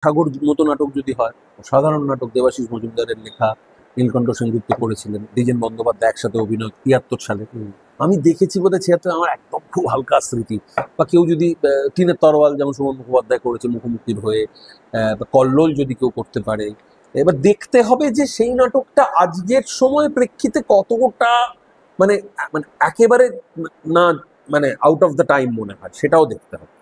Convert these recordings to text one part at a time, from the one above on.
ঠাকুর মতো নাটক যদি হয়, সাধারণ নাটক দেবাশিস মজুমদারের লেখা, নীলকণ্ঠ সেনগুপ্ত করেছিলেন, দ্বিজেন বন্দ্যোপাধ্যায় একসাথে অভিনয় ৭৩ সালে। আমি দেখেছি বোধহয় ৭৬, আমার একদম খুব হালকা স্মৃতি। বা কেউ যদি টিনের তরোয়াল যেমন সুমন মুখোপাধ্যায় করেছে মুখোমুখির হয়ে, বা কল্লোল যদি কেউ করতে পারে, এবার দেখতে হবে যে সেই নাটকটা আজকের সময় প্রেক্ষিতে কতটা মানে মানে একেবারে না মানে আউট অফ দ্য টাইম মনে হয়, সেটাও দেখতে হবে।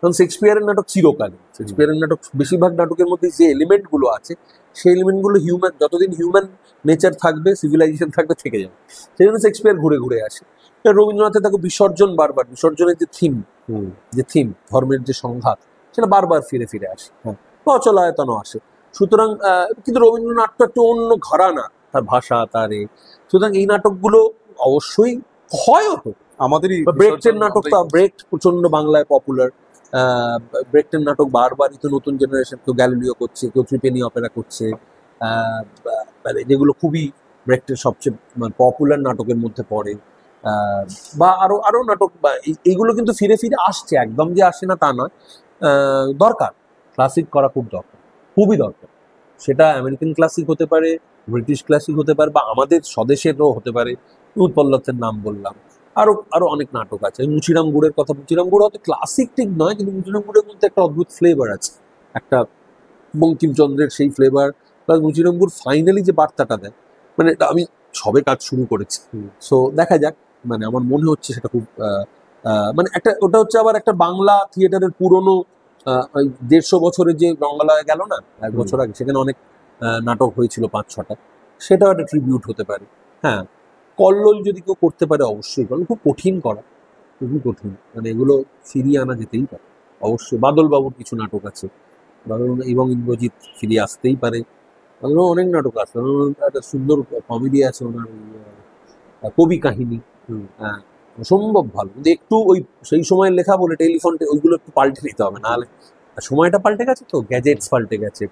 কারণ শেক্সপিয়ারের নাটক চিরকালীন, শেক্সপিয়ারের নাটক বেশিরভাগ নাটকের মধ্যে যে এলিমেন্টগুলো আছে সেই এলিমেন্টগুলো হিউম্যান, যতদিন হিউম্যান নেচার থাকবে, সিভিলাইজেশন থাকবে, থেকে যাবে। সেই জন্য শেক্সপিয়ার ঘুরে ঘুরে আসে। রবীন্দ্রনাথের দেখো বিসর্জন, বারবার বিসর্জনের যে থিম ধর্মের যে সংঘাত, সেটা বারবার ফিরে ফিরে আসে, অচলায়তনও আসে। সুতরাং কিন্তু রবীন্দ্রনাথ তো একটু অন্য ঘরানা, তার ভাষা, তার সুতরাং এই নাটকগুলো অবশ্যই হয়ও তো। আমাদেরই ব্রেক্টের নাটক তো, ব্রেক্ট প্রচন্ড বাংলায় পপুলার। ব্রেক্টের নাটক বারবারই তো নতুন জেনারেশন, কেউ গ্যালিলিও করছে, কেউ ত্রিপেনি অপেরা করছে, মানে যেগুলো খুবই ব্রেক্টের সবচেয়ে পপুলার নাটকের মধ্যে পড়ে। বা আরো আরো নাটক, বা এইগুলো কিন্তু ফিরে ফিরে আসছে, একদম যে আসে না তা নয়। দরকার, ক্লাসিক করা খুব দরকার, খুবই দরকার। সেটা আমেরিকান ক্লাসিক হতে পারে, ব্রিটিশ ক্লাসিক হতে পারে, বা আমাদের স্বদেশেরও হতে পারে। উৎপল্লতের নাম বললাম, আরো আরো অনেক নাটক আছে। মুচিরাম গুড়ের কথা, মুচিরাম গুড় হয়তো ক্লাসিক ঠিক নয়, কিন্তু মুচিরাম গুড়ের মধ্যে একটা অদ্ভুত ফ্লেভার আছে, একটা বঙ্কিমচন্দ্রের সেই ফ্লেভার। প্লাস মুচিরাম গুড় ফাইনালি যে বার্তাটা দেয়, মানে এটা আমি সবে কাজ শুরু করেছি, সো দেখা যাক। মানে আমার মনে হচ্ছে সেটা খুব মানে একটা, ওটা হচ্ছে আবার একটা বাংলা থিয়েটারের পুরনো ১৫০ বছরের যে রঙ্গালয় গেল না ১ বছর আগে, সেখানে অনেক নাটক হয়েছিল ৫-৬টা, সেটাও একটা ট্রিবিউট হতে পারে। হ্যাঁ, কল্লোল যদি কেউ করতে পারে অবশ্যই, কারণ খুব কঠিন করা, খুবই কঠিন, মানে এগুলো ফিরিয়ে আনা যেতেই পারে অবশ্যই। বাদল বাবুর কিছু নাটক আছে, বাদল এবং ইন্দ্রজিৎ ফিরিয়ে আসতেই পারে। বাদল অনেক নাটক আছে, একটা সুন্দর কমেডি আছে ওনার, কবি কাহিনী, অসম্ভব ভালো। কিন্তু একটু ওই সেই সময়ের লেখা বলে টেলিফোন ওইগুলো একটু পাল্টে নিতে হবে, নাহলে সময়টা পাল্টে গেছে, তো গ্যাজেটস পাল্টে গেছে,